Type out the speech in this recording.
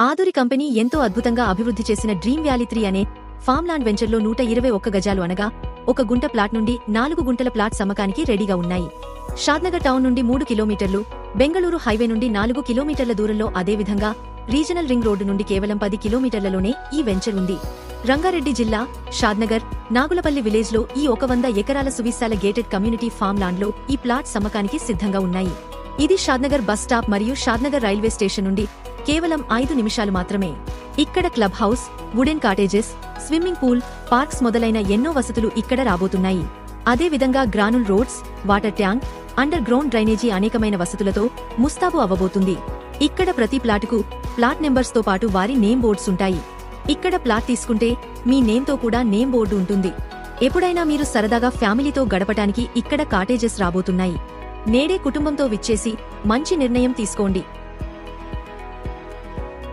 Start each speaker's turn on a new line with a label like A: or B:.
A: Aduri company ఎంతో అద్భుతంగా అభివృద్ధి చేసిన డ్రీమ్ వ్యాలీ 3 అనే ఫార్మ్లాండ్ వెంచర్లో 121 గజాలు అనగా 1 గుంట ప్లాట్ నుండి 4 గుంటల ప్లాట్ అమ్మకానికి రెడీగా ఉన్నాయి. షాద్నగర్ టౌన్ నుండి 3 కిలోమీటర్లు, బెంగళూరు హైవే నుండి 4 కిలోమీటర్ల దూరంలో, అదేవిధంగా రీజనల్ రింగ్ రోడ్డు నుండి కేవలం 10 కిలోమీటర్లలోనే ఈ వెంచర్ ఉంది. రంగారెడ్డి జిల్లా షాద్నగర్ నాగులపల్లి విలేజ్ లో ఈ 100 ఎకరాల సువిశాల గేటెడ్ కమ్యూనిటీ ఫామ్ లాండ్ లో ఈ ప్లాట్స్ అమ్మకానికి సిద్ధంగా ఉన్నాయి. ఇది షాద్నగర్ బస్ స్టాప్ మరియు షాద్నగర్ రైల్వే స్టేషన్ నుండి కేవలం 5 నిమిషాలు మాత్రమే. ఇక్కడ club house, wooden cottages, swimming pool, parks మొదలైన ఎన్నో వసతులు ఇక్కడ రాబోతున్నాయి. అదేవిధంగా గ్రానుల్ roads, water tank, underground drainage అనేకమైన వసతులతో ముస్తాబు అవ్వబోతుంది. ఇక్కడ ప్రతి ప్లాటుకు ప్లాట్ నెంబర్స్ తో పాటు వారి నేమ్ బోర్డ్స్ ఉంటాయి. ఇక్కడ ప్లాట్ తీసుకుంటే మీ నేమ్ తో కూడా నేమ్ బోర్డు ఉంటుంది. ఎప్పుడైనా మీరు సరదాగా ఫ్యామిలీతో గడపటానికి ఇక్కడ కాటేజెస్ రాబోతున్నాయి. నేడే కుటుంబంతో విచ్చేసి మంచి నిర్ణయం తీసుకోండి.